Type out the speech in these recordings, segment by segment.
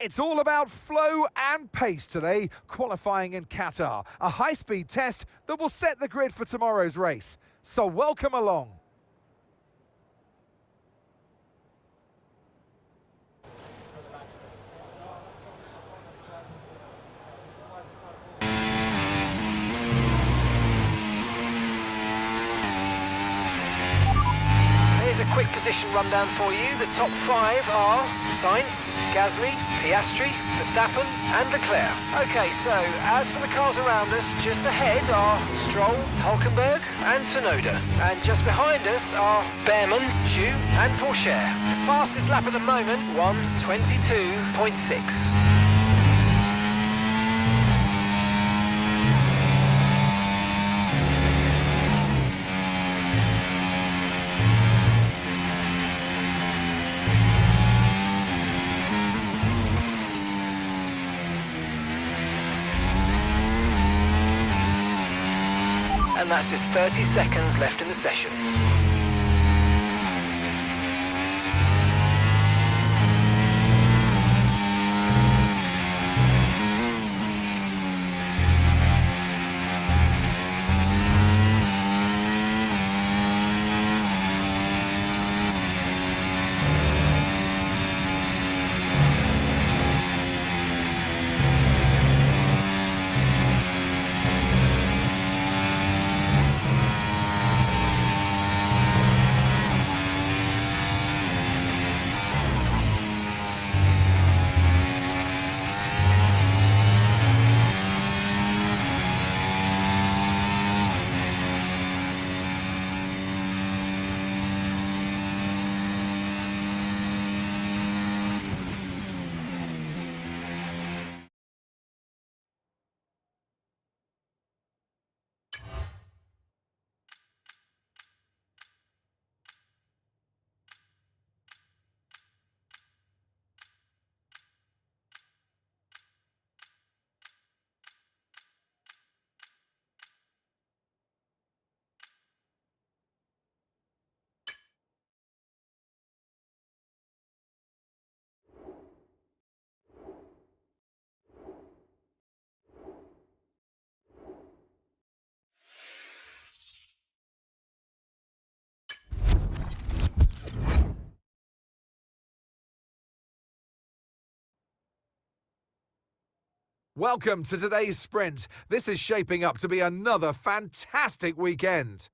It's all about flow and pace today, qualifying in Qatar, a high-speed test that will set the grid for tomorrow's race. So welcome along. Here's a quick position rundown for you. The top 5 are Sainz, Gasly, Piastri, Verstappen and Leclerc. Okay, so as for the cars around us, just ahead are Stroll, Hulkenberg and Tsunoda. And just behind us are Behrman, Zhu and Pourchaire. The fastest lap at the moment, 1:22.6. And that's just 30 seconds left in the session. Welcome to today's sprint. This is shaping up to be another fantastic weekend.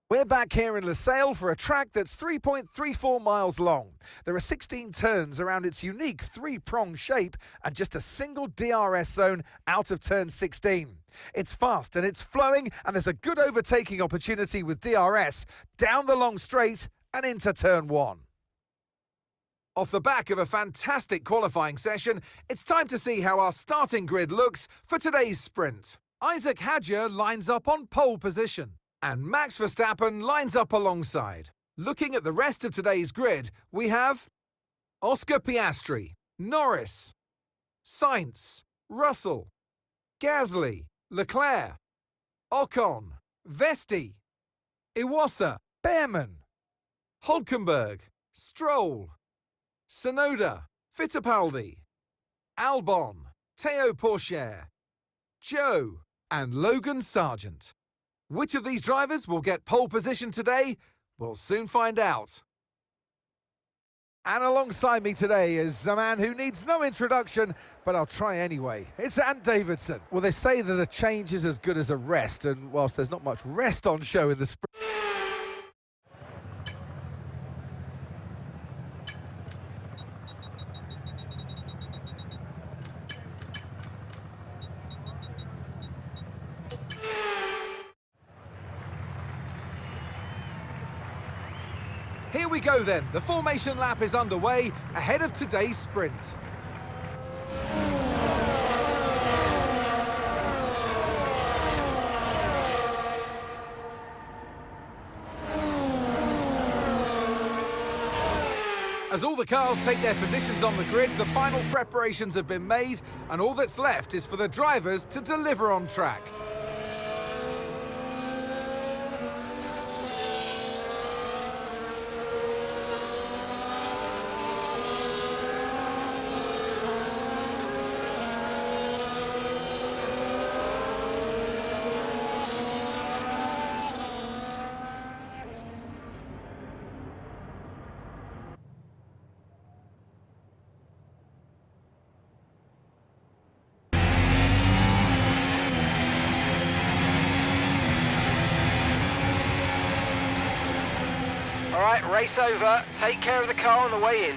We're back here in Losail for a track that's 3.34 miles long. There are 16 turns around its unique three-pronged shape and just a single DRS zone out of turn 16. It's fast and it's flowing, and there's a good overtaking opportunity with DRS down the long straight and into turn 1. Off the back of a fantastic qualifying session, it's time to see how our starting grid looks for today's sprint. Isack Hadjar lines up on pole position, and Max Verstappen lines up alongside. Looking at the rest of today's grid, we have Oscar Piastri, Norris, Sainz, Russell, Gasly, Leclerc, Ocon, Vesti, Iwasa, Behrman, Hulkenberg, Stroll, Tsunoda, Fittipaldi, Albon, Théo Pourchaire, Zhou and Logan Sargent. Which of these drivers will get pole position today? We'll soon find out. And alongside me today is a man who needs no introduction, but I'll try anyway. It's Ant Davidson. Well, they say that a change is as good as a rest, and whilst there's not much rest on show in the sprint, here we go then. The formation lap is underway ahead of today's sprint. As all the cars take their positions on the grid, the final preparations have been made, and all that's left is for the drivers to deliver on track. All right, race over. Take care of the car on the way in.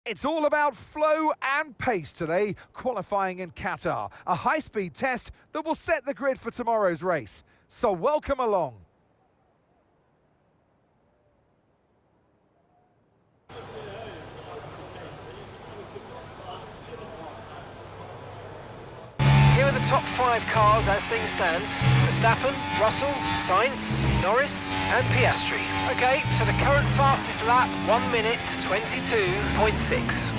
It's all about flow and pace today, qualifying in Qatar, a high-speed test that will set the grid for tomorrow's race. So welcome along. Here are the top 5 cars as things stand. Verstappen, Russell, Sainz, Norris and Piastri. Okay, so the current fastest lap, 1 minute 22.6.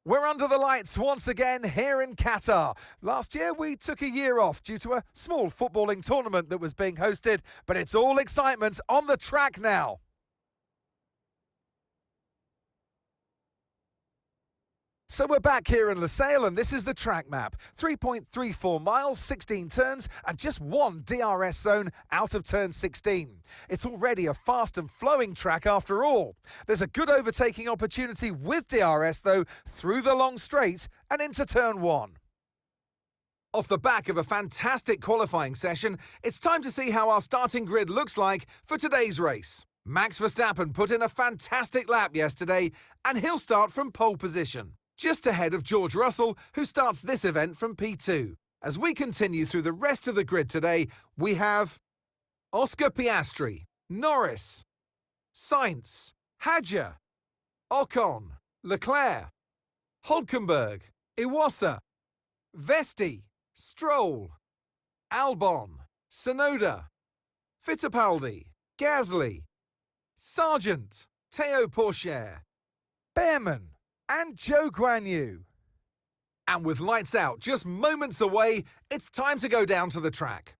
We're under the lights once again here in Qatar. Last year we took a year off due to a small footballing tournament that was being hosted, but it's all excitement on the track now. So we're back here in Lusail and this is the track map. 3.34 miles, 16 turns and just one DRS zone out of turn 16. It's already a fast and flowing track after all. There's a good overtaking opportunity with DRS though through the long straight and into turn 1. Off the back of a fantastic qualifying session, it's time to see how our starting grid looks like for today's race. Max Verstappen put in a fantastic lap yesterday and he'll start from pole position, just ahead of George Russell, who starts this event from P2. As we continue through the rest of the grid today, we have Oscar Piastri, Norris, Sainz, Hadjar, Ocon, Leclerc, Hülkenberg, Iwasa, Vesti, Stroll, Albon, Tsunoda, Fittipaldi, Gasly, Sargent, Théo Pourchaire, Behrman, and Zhou Guanyu. And with lights out just moments away, it's time to go down to the track.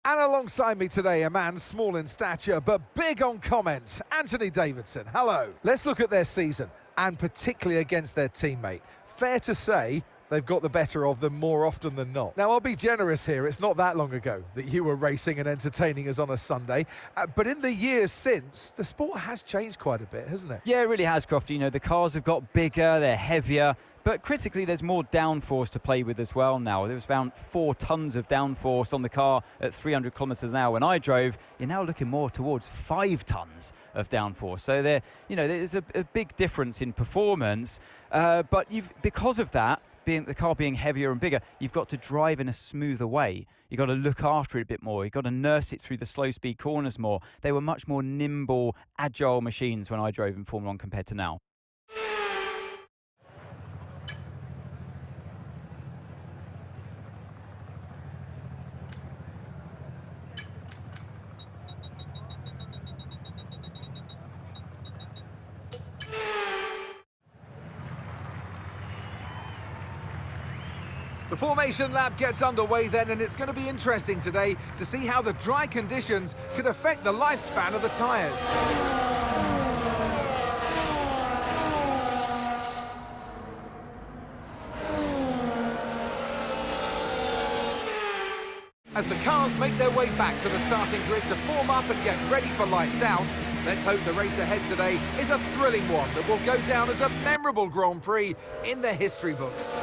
And alongside me today, a man small in stature but big on comment, Anthony Davidson. Hello. Let's look at their season, and particularly against their teammate. Fair to say, they've got the better of them more often than not. Now, I'll be generous here. It's not that long ago that you were racing and entertaining us on a Sunday. But in the years since, the sport has changed quite a bit, hasn't it? Yeah, it really has, Crofty. You know, the cars have got bigger, they're heavier, But critically, there's more downforce to play with as well now. There was around 4 tons of downforce on the car at 300 kilometers an hour when I drove. You're now looking more towards 5 tons of downforce. So there's a big difference in performance. But because of that, the car being heavier and bigger, you've got to drive in a smoother way. You've got to look after it a bit more. You've got to nurse it through the slow speed corners more. They were much more nimble, agile machines when I drove in Formula 1 compared to now. The formation lap gets underway then, and it's going to be interesting today to see how the dry conditions could affect the lifespan of the tyres. As the cars make their way back to the starting grid to form up and get ready for lights out, let's hope the race ahead today is a thrilling one that will go down as a memorable Grand Prix in the history books.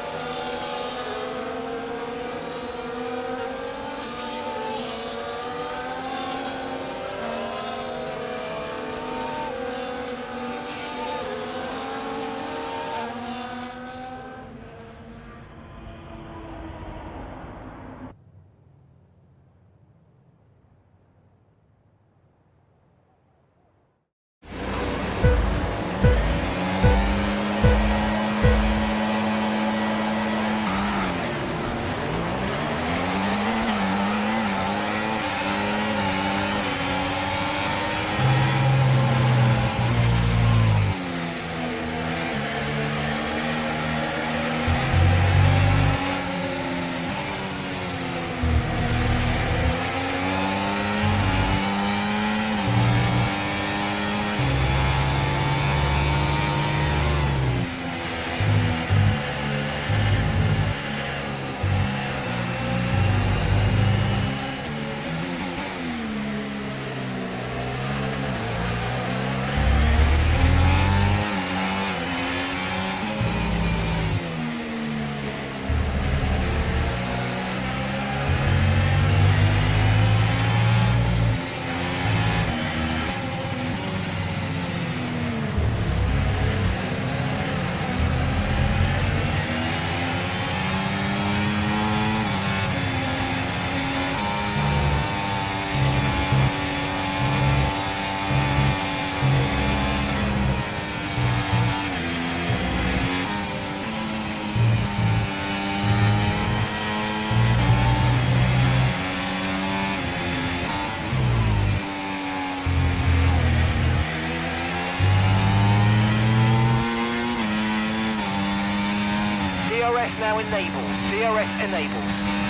DRS now enabled. DRS enabled.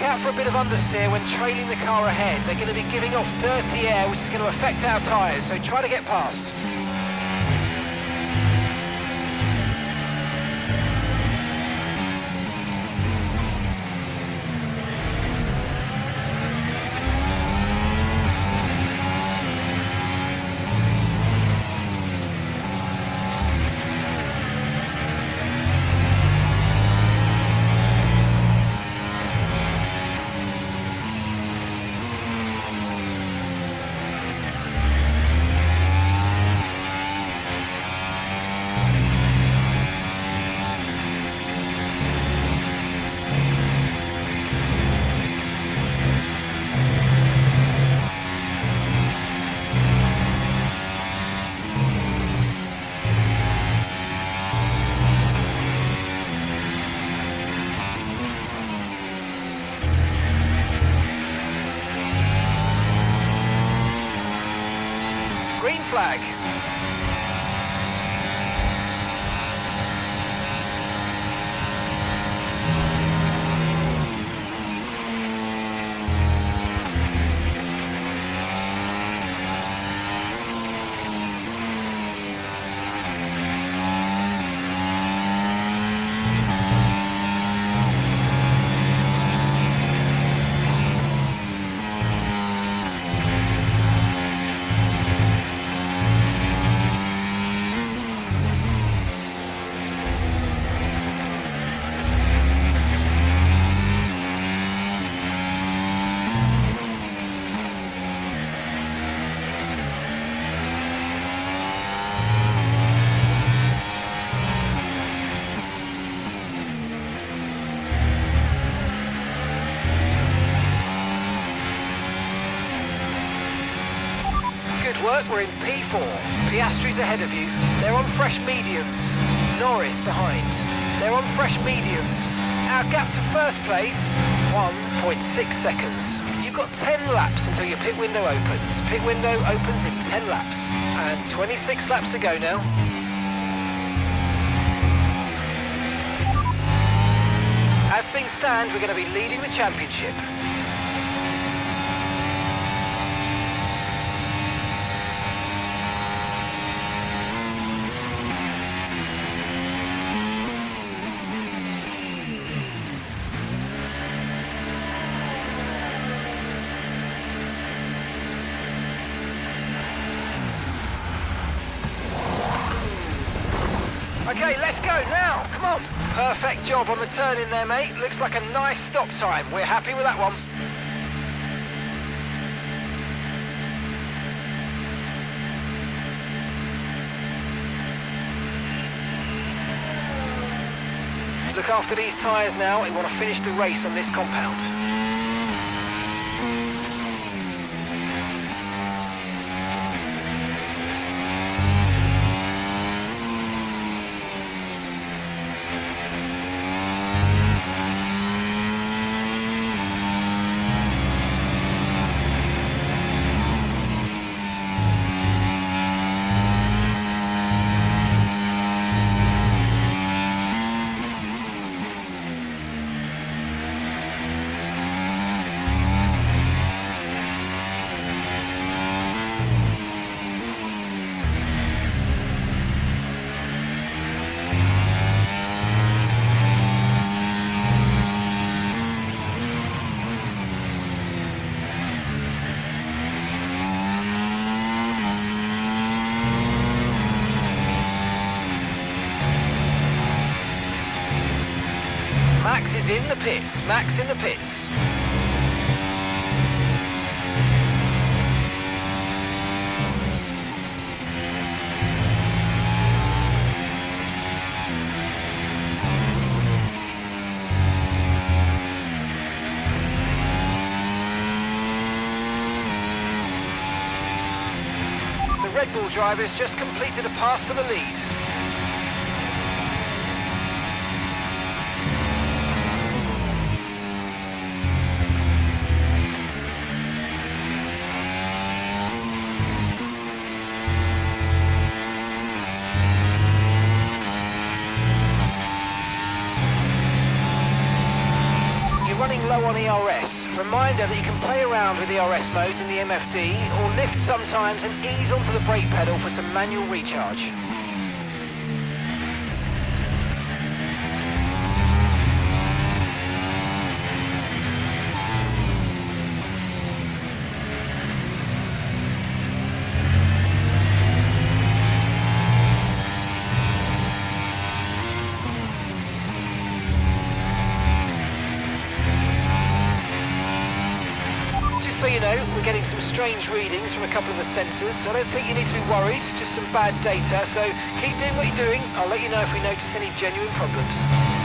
look out for a bit of understeer when trailing the car ahead. They're going to be giving off dirty air, which is going to affect our tyres, so try to get past. Green flag. Work, we're in P4. Piastri's ahead of you. They're on fresh mediums. Norris behind. They're on fresh mediums. Our gap to first place, 1.6 seconds. You've got 10 laps until your pit window opens. Pit window opens in 10 laps. And 26 laps to go now. As things stand, we're going to be leading the championship. Okay, let's go now, come on. Perfect job on the turn in there, mate. Looks like a nice stop time. We're happy with that one. Look after these tyres now. We want to finish the race on this compound. Max is in the pits. Max in the pits. The Red Bull drivers just completed a pass for the lead. running low on ERS. Reminder that you can play around with ERS modes in the MFD or lift sometimes and ease onto the brake pedal for some manual recharge. So you know, we're getting some strange readings from a couple of the sensors, so I don't think you need to be worried, just some bad data, so keep doing what you're doing. I'll let you know if we notice any genuine problems.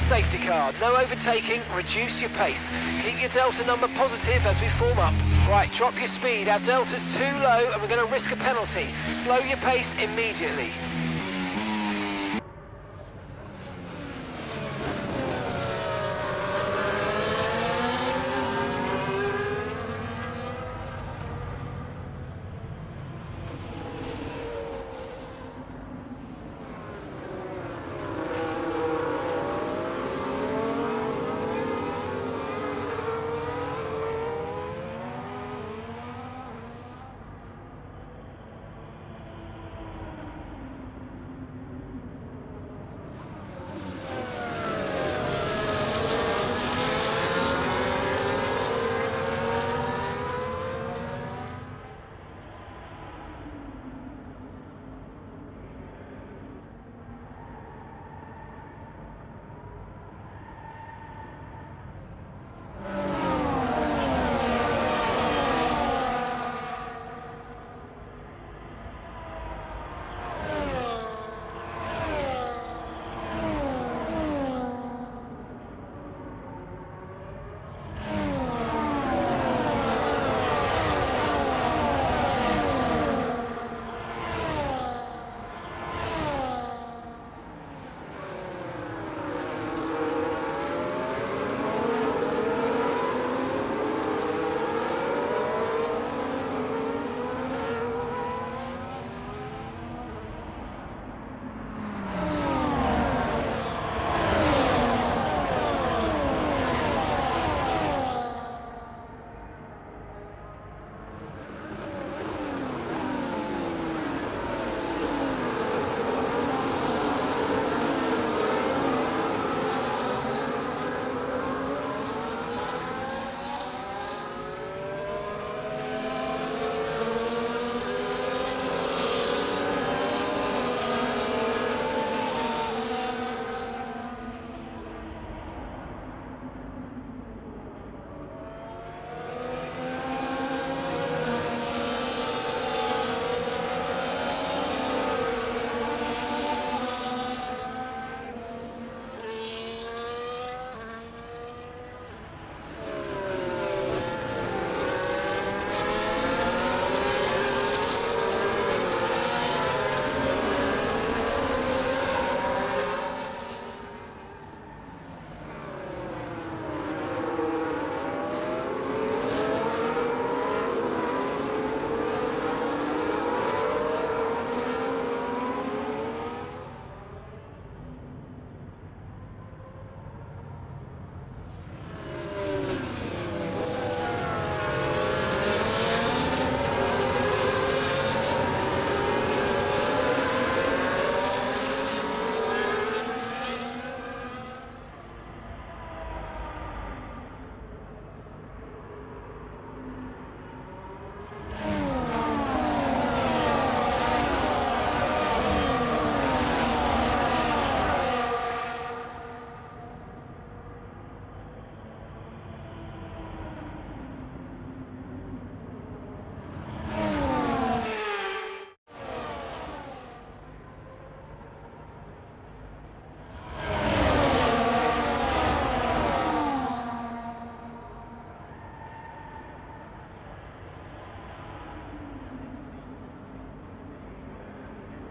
Safety car, no overtaking, reduce your pace. Keep your delta number positive as we form up. Right, drop your speed, our delta's too low and we're going to risk a penalty. Slow your pace immediately.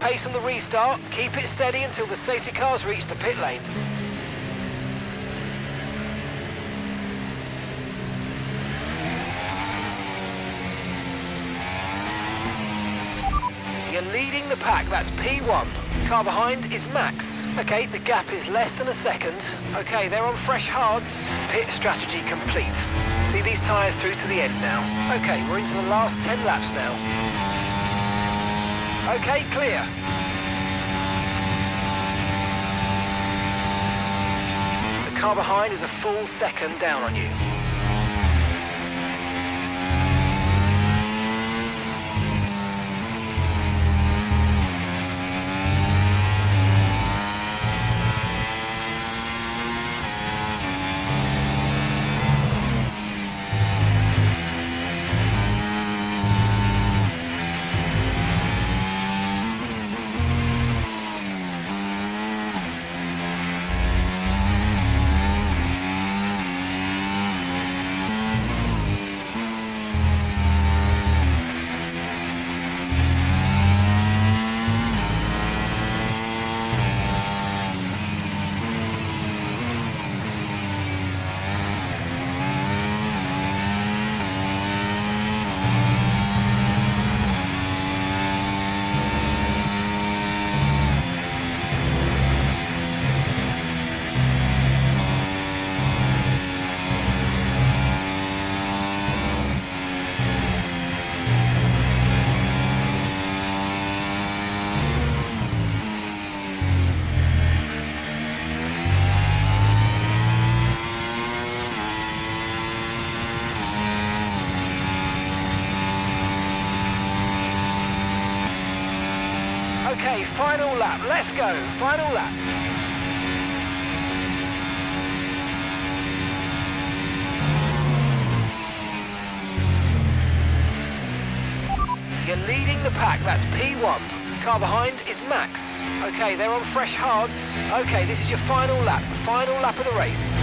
pace on the restart. Keep it steady until the safety cars reach the pit lane. You're leading the pack, that's P1. Car behind is Max. Okay, the gap is less than a second. Okay, they're on fresh hards. Pit strategy complete. See these tyres through to the end now. Okay, we're into the last 10 laps now. Okay, clear. The car behind is a full second down on you. Okay, final lap, let's go, final lap. You're leading the pack, that's P1. Car behind is Max. Okay, they're on fresh hards. Okay, this is your final lap of the race.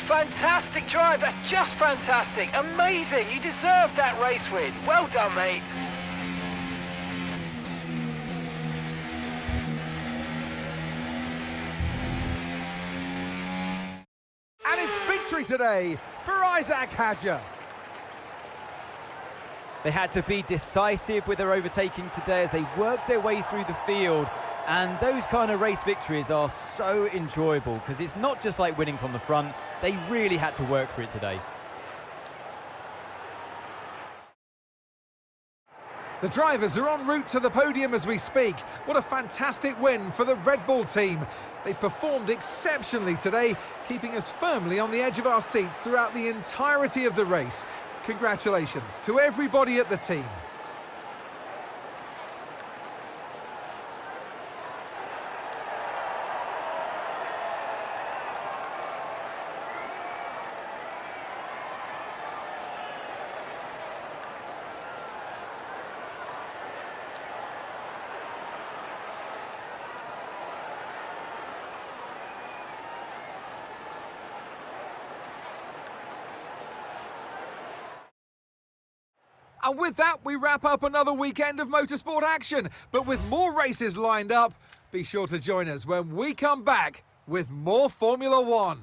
Fantastic drive, that's just fantastic, amazing, you deserved that race win. Well done, mate. And it's victory today for Isack Hadjar. They had to be decisive with their overtaking today as they worked their way through the field. And those kind of race victories are so enjoyable because it's not just like winning from the front. They really had to work for it today. The drivers are en route to the podium as we speak. What a fantastic win for the Red Bull team. They performed exceptionally today, keeping us firmly on the edge of our seats throughout the entirety of the race. Congratulations to everybody at the team. And with that, we wrap up another weekend of motorsport action. But with more races lined up, be sure to join us when we come back with more Formula One.